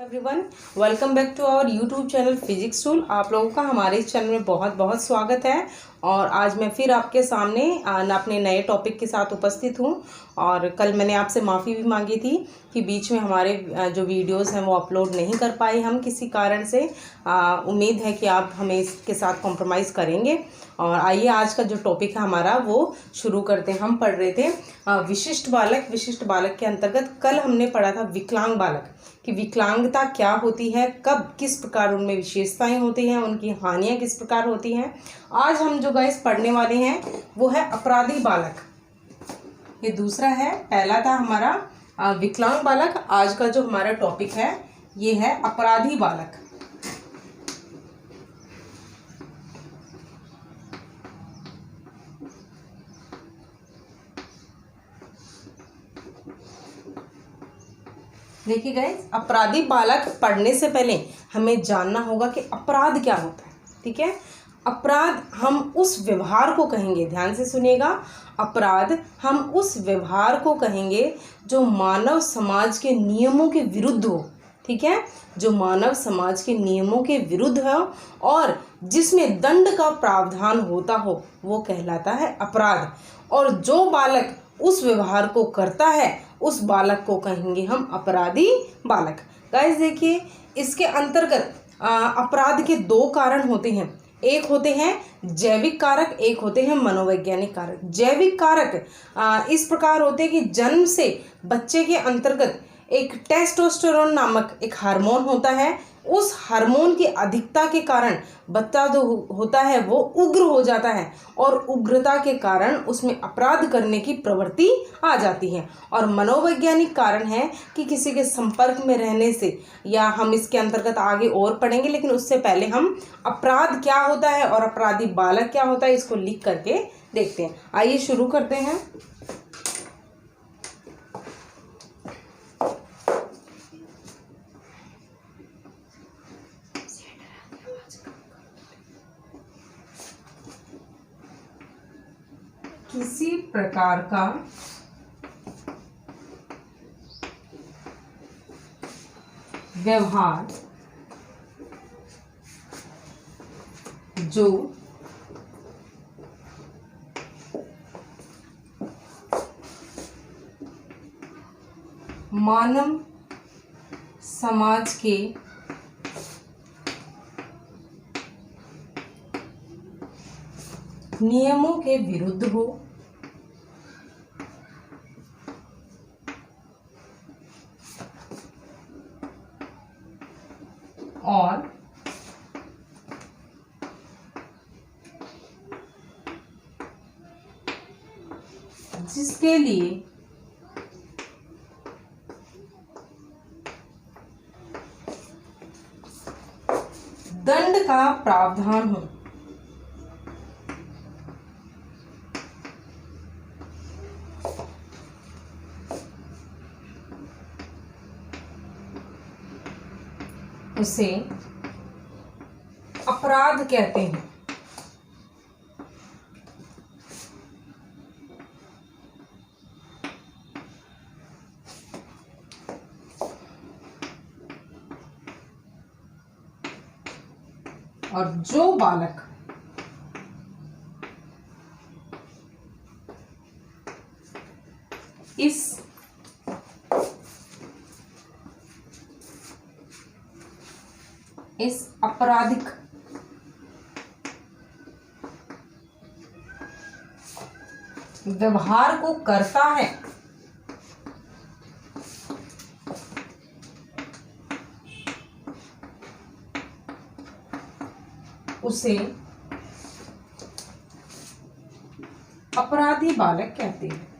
Everyone, welcome back to our YouTube channel Physics Tool. आप लोगों का हमारे इस चैनल में बहुत बहुत स्वागत है। और आज मैं फिर आपके सामने अपने नए टॉपिक के साथ उपस्थित हूँ। और कल मैंने आपसे माफ़ी भी मांगी थी कि बीच में हमारे जो वीडियोस हैं वो अपलोड नहीं कर पाए हम किसी कारण से। उम्मीद है कि आप हमें इसके साथ कॉम्प्रोमाइज़ करेंगे। और आइए आज का जो टॉपिक है हमारा वो शुरू करते हैं। हम पढ़ रहे थे विशिष्ट बालक के अंतर्गत कल हमने पढ़ा था विकलांग बालक कि विकलांगता क्या होती है, कब किस प्रकार उनमें विशेषताएं होती हैं, उनकी हानियां किस प्रकार होती हैं। आज हम जो गाइस पढ़ने वाले हैं वो है अपराधी बालक। ये दूसरा है, पहला था हमारा विकलांग बालक। आज का जो हमारा टॉपिक है ये है अपराधी बालक। देखिए गाइस, अपराधी बालक पढ़ने से पहले हमें जानना होगा कि अपराध क्या होता है। ठीक है, अपराध हम उस व्यवहार को कहेंगे, ध्यान से सुनिएगा, अपराध हम उस व्यवहार को कहेंगे जो मानव समाज के नियमों के विरुद्ध हो। ठीक है, जो मानव समाज के नियमों के विरुद्ध है और जिसमें दंड का प्रावधान होता हो वो कहलाता है अपराध। और जो बालक उस व्यवहार को करता है उस बालक को कहेंगे हम अपराधी बालक। गाइस देखिए, इसके अंतर्गत अपराध के दो कारण होते हैं। एक होते हैं जैविक कारक, एक होते हैं मनोवैज्ञानिक कारक। जैविक कारक इस प्रकार होते हैं कि जन्म से बच्चे के अंतर्गत एक टेस्टोस्टेरोन नामक एक हार्मोन होता है। उस हार्मोन की अधिकता के कारण बच्चा जो होता है वो उग्र हो जाता है और उग्रता के कारण उसमें अपराध करने की प्रवृत्ति आ जाती है। और मनोवैज्ञानिक कारण है कि किसी के संपर्क में रहने से, या हम इसके अंतर्गत आगे और पढ़ेंगे, लेकिन उससे पहले हम अपराध क्या होता है और अपराधी बालक क्या होता है इसको लिख करके देखते हैं। आइए शुरू करते हैं। किसी प्रकार का व्यवहार जो मानव समाज के नियमों के विरुद्ध हो और जिसके लिए दंड का प्रावधान हो। उसे अपराध कहते हैं। और जो बालक इस आपराधिक व्यवहार को करता है उसे अपराधी बालक कहते हैं।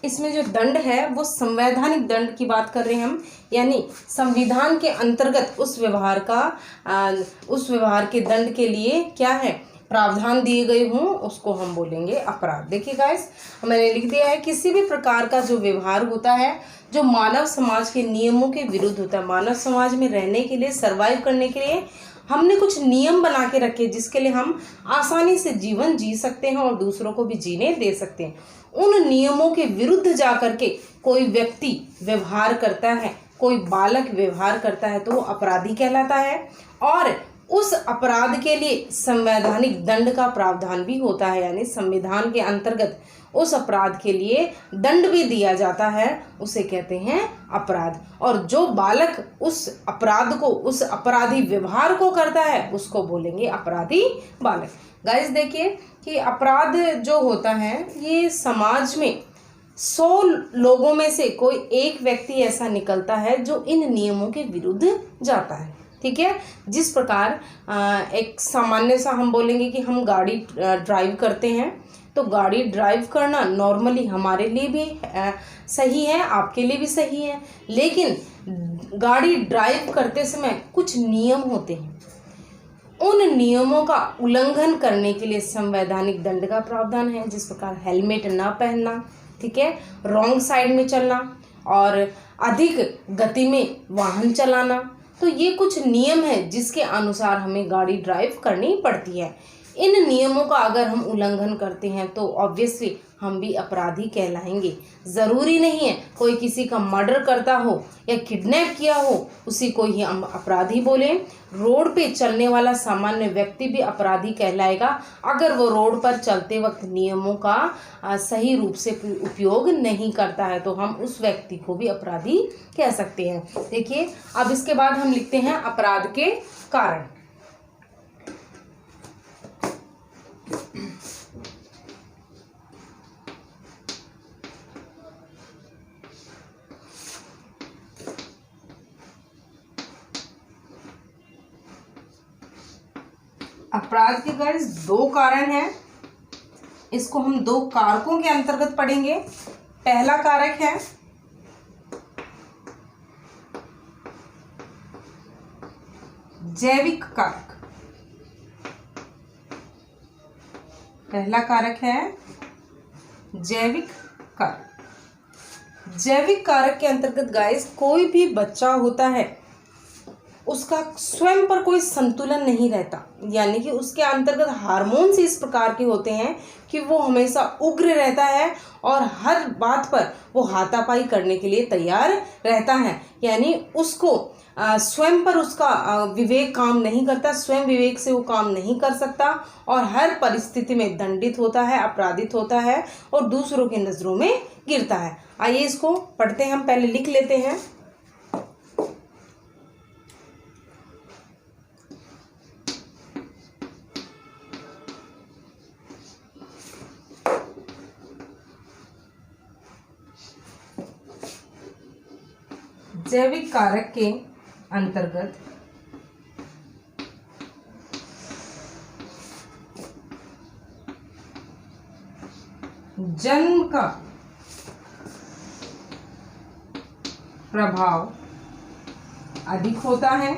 इसमें जो दंड है वो संवैधानिक दंड की बात कर रहे हैं हम, यानी संविधान के अंतर्गत उस व्यवहार के दंड के लिए क्या है, प्रावधान दिए गए हों उसको हम बोलेंगे अपराध। देखिए गाइस, मैंने लिख दिया है किसी भी प्रकार का जो व्यवहार होता है जो मानव समाज के नियमों के विरुद्ध होता है। मानव समाज में रहने के लिए, सरवाइव करने के लिए हमने कुछ नियम बना के रखे जिसके लिए हम आसानी से जीवन जी सकते हैं और दूसरों को भी जीने दे सकते हैं। उन नियमों के विरुद्ध जा करके कोई व्यक्ति व्यवहार करता है, कोई बालक व्यवहार करता है तो वो अपराधी कहलाता है। और उस अपराध के लिए संवैधानिक दंड का प्रावधान भी होता है, यानी संविधान के अंतर्गत उस अपराध के लिए दंड भी दिया जाता है, उसे कहते हैं अपराध। और जो बालक उस अपराध को, उस अपराधी व्यवहार को करता है उसको बोलेंगे अपराधी बालक। गाइस देखिए कि अपराध जो होता है ये समाज में 100 लोगों में से कोई एक व्यक्ति ऐसा निकलता है जो इन नियमों के विरुद्ध जाता है। ठीक है, जिस प्रकार एक सामान्य सा हम बोलेंगे कि हम गाड़ी ड्राइव करते हैं, तो गाड़ी ड्राइव करना नॉर्मली हमारे लिए भी सही है, आपके लिए भी सही है, लेकिन गाड़ी ड्राइव करते समय कुछ नियम होते हैं। उन नियमों का उल्लंघन करने के लिए संवैधानिक दंड का प्रावधान है, जिस प्रकार हेलमेट ना पहनना, ठीक है, रॉन्ग साइड में चलना और अधिक गति में वाहन चलाना। तो ये कुछ नियम है जिसके अनुसार हमें गाड़ी ड्राइव करनी पड़ती है। इन नियमों का अगर हम उल्लंघन करते हैं तो ऑब्वियसली हम भी अपराधी कहलाएंगे। ज़रूरी नहीं है कोई किसी का मर्डर करता हो या किडनैप किया हो उसी को ही हम अपराधी बोलें। रोड पे चलने वाला सामान्य व्यक्ति भी अपराधी कहलाएगा अगर वो रोड पर चलते वक्त नियमों का सही रूप से उपयोग नहीं करता है, तो हम उस व्यक्ति को भी अपराधी कह सकते हैं। देखिए, अब इसके बाद हम लिखते हैं अपराध के कारण। अपराध के गाइस 2 कारण हैं, इसको हम 2 कारकों के अंतर्गत पढ़ेंगे। पहला कारक है जैविक कारक। पहला कारक है जैविक कारक। जैविक कारक के अंतर्गत गाइस कोई भी बच्चा होता है उसका स्वयं पर कोई संतुलन नहीं रहता, यानी कि उसके अंतर्गत हार्मोन्स इस प्रकार के होते हैं कि वो हमेशा उग्र रहता है और हर बात पर वो हाथापाई करने के लिए तैयार रहता है। यानी उसको स्वयं पर उसका विवेक काम नहीं करता, स्वयं विवेक से वो काम नहीं कर सकता और हर परिस्थिति में दंडित होता है, अपराधित होता है और दूसरों की नज़रों में गिरता है। आइए इसको पढ़ते हैं, हम पहले लिख लेते हैं। जैविक कारक के अंतर्गत जन्म का प्रभाव अधिक होता है,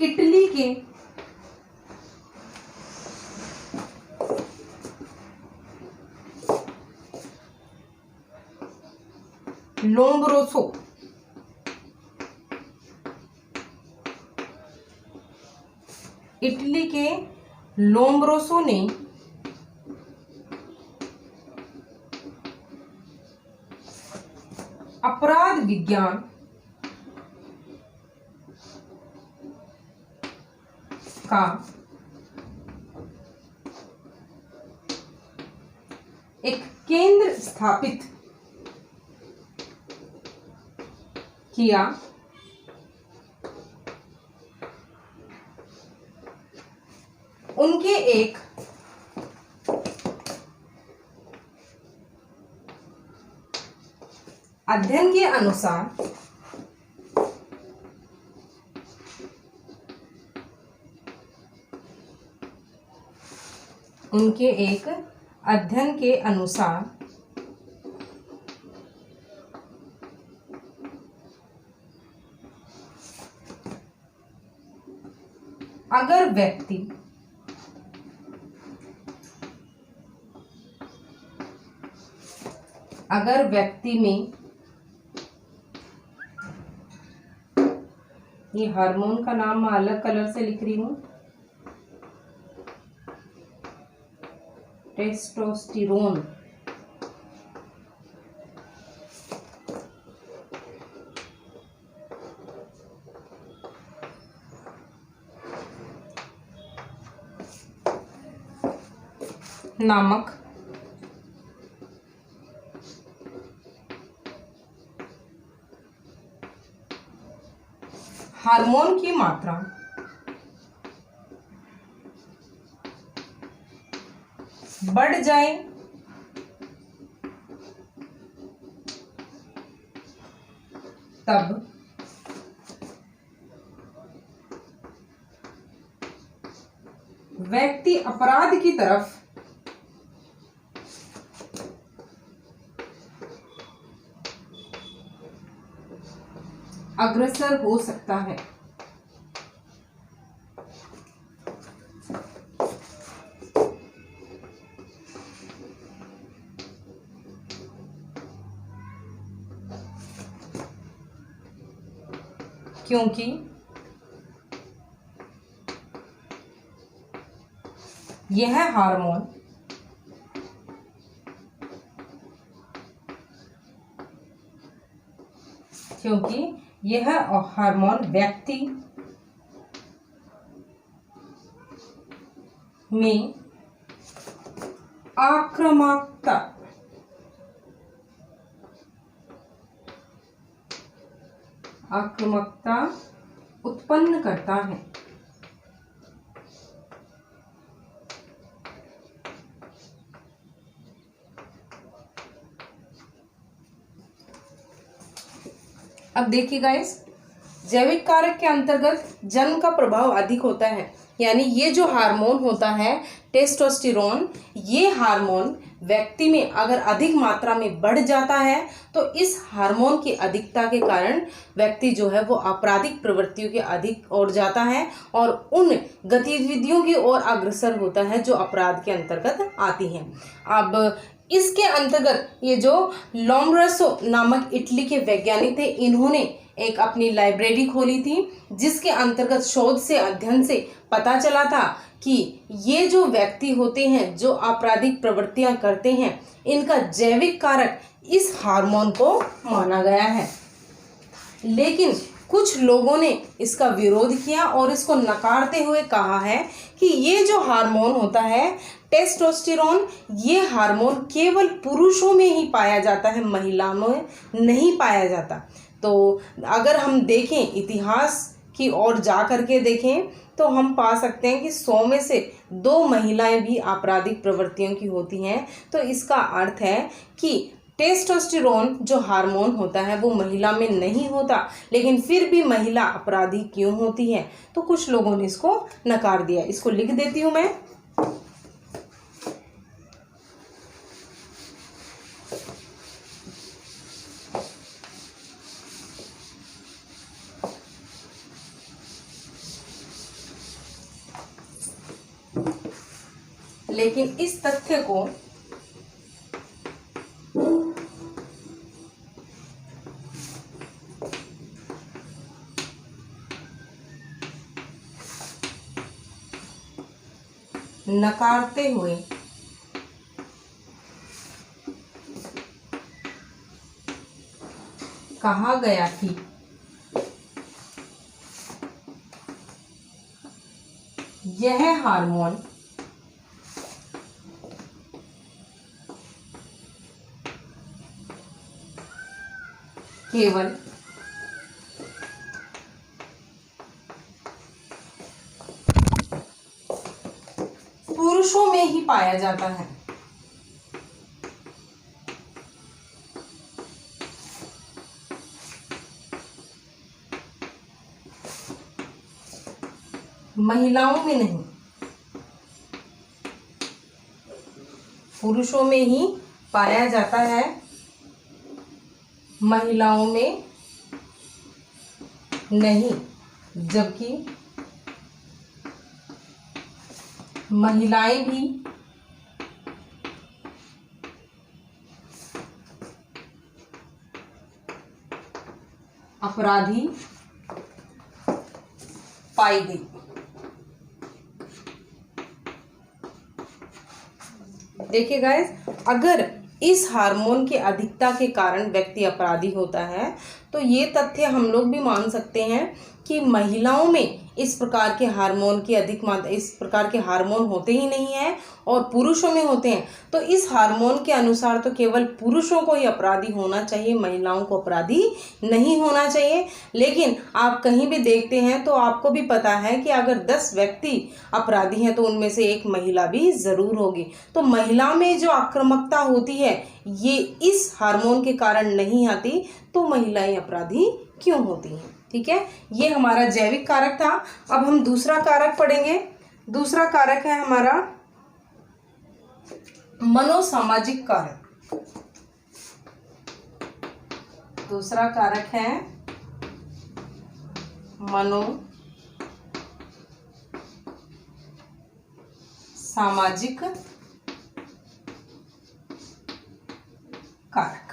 इटली के लोम्ब्रोसो ने अपराध विज्ञान का एक केंद्र स्थापित किया। उनके एक अध्ययन के अनुसार अध्ययन के अनुसार अगर व्यक्ति में, ये हार्मोन का नाम मैं अलग कलर से लिख रही हूं, टेस्टोस्टेरोन, नामक हार्मोन की मात्रा बढ़ जाए तब व्यक्ति अपराध की तरफ अग्रसर हो सकता है। क्योंकि यह हार्मोन व्यक्ति में आक्रामकता उत्पन्न करता है। अब देखिए गाइस, जैविक कारक के अंतर्गत जन्म का प्रभाव अधिक होता है, यानी ये जो हार्मोन होता है टेस्टोस्टेरोन, ये हार्मोन व्यक्ति में अगर अधिक मात्रा में बढ़ जाता है तो इस हार्मोन की अधिकता के कारण व्यक्ति जो है वो आपराधिक प्रवृत्तियों के अधिक ओर जाता है और उन गतिविधियों की ओर अग्रसर होता है जो अपराध के अंतर्गत आती हैं। अब इसके अंतर्गत ये जो लोम्ब्रासो नामक इटली के वैज्ञानिक थे, इन्होंने एक अपनी लाइब्रेरी खोली थी जिसके अंतर्गत शोध से अध्ययन से पता चला था कि ये जो व्यक्ति होते हैं जो आपराधिक प्रवृत्तियां करते हैं, इनका जैविक कारक इस हार्मोन को माना गया है। लेकिन कुछ लोगों ने इसका विरोध किया और इसको नकारते हुए कहा है कि ये जो हार्मोन होता है टेस्टोस्टेरोन, ये हार्मोन केवल पुरुषों में ही पाया जाता है, महिलाओं में नहीं पाया जाता। तो अगर हम देखें, इतिहास की ओर जा करके देखें तो हम पा सकते हैं कि 100 में से 2 महिलाएं भी आपराधिक प्रवृत्तियों की होती हैं। तो इसका अर्थ है कि टेस्टोस्टेरोन जो हार्मोन होता है वो महिला में नहीं होता, लेकिन फिर भी महिला अपराधी क्यों होती है? तो कुछ लोगों ने इसको नकार दिया। इसको लिख देती हूँ मैं। लेकिन इस तथ्य को नकारते हुए कहा गया कि यह हार्मोन केवल पुरुषों में ही पाया जाता है। महिलाओं में नहीं। पुरुषों में ही पाया जाता है, महिलाओं में नहीं, जबकि महिलाएं भी अपराधी पाई गई। देखिए गाइस, अगर इस हार्मोन की अधिकता के कारण व्यक्ति अपराधी होता है तो ये तथ्य हम लोग भी मान सकते हैं कि महिलाओं में इस प्रकार के हार्मोन की अधिक मात्रा, इस प्रकार के हार्मोन होते ही नहीं है और पुरुषों में होते हैं। तो इस हार्मोन के अनुसार तो केवल पुरुषों को ही अपराधी होना चाहिए, महिलाओं को अपराधी नहीं होना चाहिए। लेकिन आप कहीं भी देखते हैं तो आपको भी पता है कि अगर 10 व्यक्ति अपराधी हैं तो उनमें से एक महिला भी ज़रूर होगी। तो महिला में जो आक्रामकता होती है ये इस हार्मोन के कारण नहीं आती, तो महिलाएं अपराधी क्यों होती हैं। ठीक है, ये हमारा जैविक कारक था। अब हम दूसरा कारक पढ़ेंगे। दूसरा कारक है हमारा मनोसामाजिक कारक। दूसरा कारक है मनोसामाजिक कारक।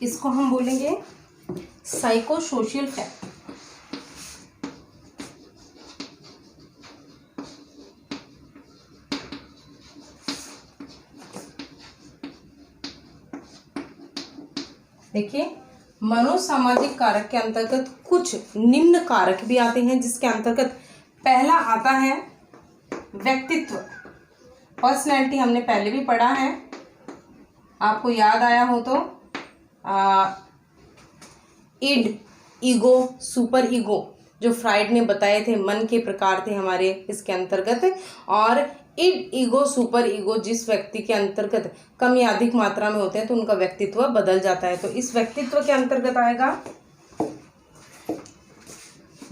इसको हम बोलेंगे साइकोसोशियल फैक्टर। देखिए, मनोसामाजिक कारक के अंतर्गत कुछ निम्न कारक भी आते हैं, जिसके अंतर्गत पहला आता है व्यक्तित्व। पर्सनैलिटी हमने पहले भी पढ़ा है, आपको याद आया हो तो इड, ईगो, सुपर ईगो जो फ्राइड ने बताए थे, मन के प्रकार थे हमारे इसके अंतर्गत। और इड, ईगो, सुपर ईगो जिस व्यक्ति के अंतर्गत कम या अधिक मात्रा में होते हैं तो उनका व्यक्तित्व बदल जाता है। तो इस व्यक्तित्व के अंतर्गत आएगा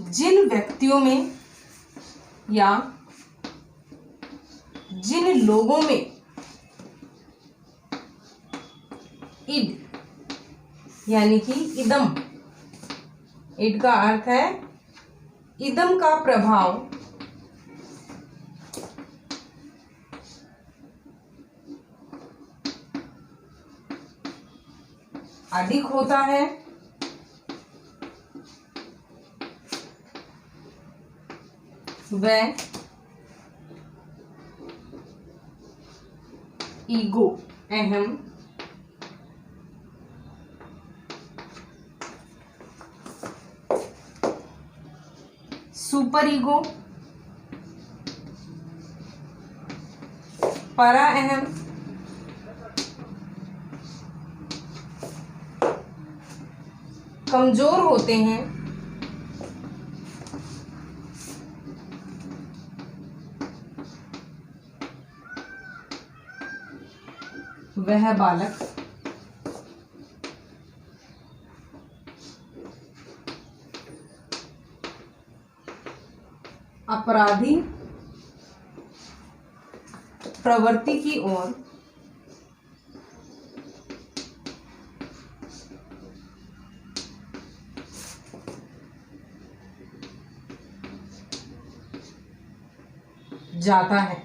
जिन व्यक्तियों में या जिन लोगों में इड यानी कि इदम, इड का अर्थ है इदम का प्रभाव अधिक होता है, वह ईगो, अहम, सुपर ईगो, परा अहम, कमजोर होते हैं, वह बालक अपराधी प्रवृत्ति की ओर जाता है।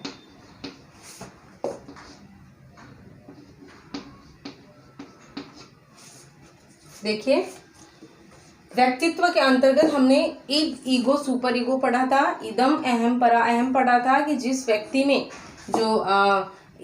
देखिए, व्यक्तित्व के अंतर्गत हमने इड, ईगो, सुपर ईगो पढ़ा था, इदम, अहम, परा अहम पढ़ा था कि जिस व्यक्ति में जो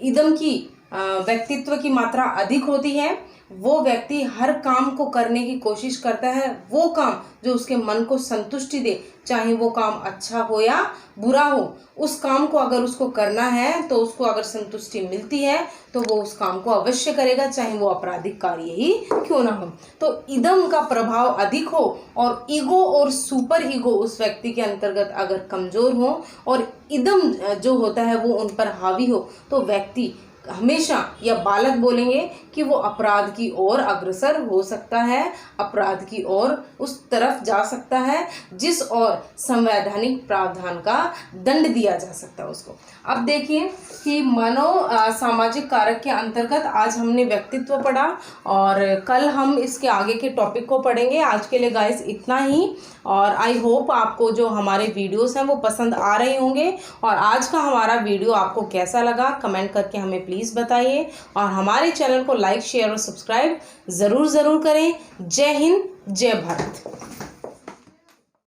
इदम की व्यक्तित्व की मात्रा अधिक होती है, वो व्यक्ति हर काम को करने की कोशिश करता है, वो काम जो उसके मन को संतुष्टि दे, चाहे वो काम अच्छा हो या बुरा हो, उस काम को अगर उसको करना है तो उसको अगर संतुष्टि मिलती है तो वो उस काम को अवश्य करेगा, चाहे वो आपराधिक कार्य ही क्यों ना हो। तो इदम का प्रभाव अधिक हो और ईगो और सुपर ईगो उस व्यक्ति के अंतर्गत अगर कमजोर हो और इदम जो होता है वो उन पर हावी हो, तो व्यक्ति हमेशा या बालक बोलेंगे कि वो अपराध की ओर अग्रसर हो सकता है, अपराध की ओर उस तरफ जा सकता है जिस ओर संवैधानिक प्रावधान का दंड दिया जा सकता है उसको। अब देखिए कि सामाजिक कारक के अंतर्गत आज हमने व्यक्तित्व पढ़ा और कल हम इसके आगे के टॉपिक को पढ़ेंगे। आज के लिए गाइस इतना ही, और आई होप आपको जो हमारे वीडियोस हैं वो पसंद आ रहे होंगे। और आज का हमारा वीडियो आपको कैसा लगा कमेंट करके हमें प्लीज़ बताइए, और हमारे चैनल को लाइक शेयर और सब्सक्राइब ज़रूर करें। जय हिंद, जय भारत।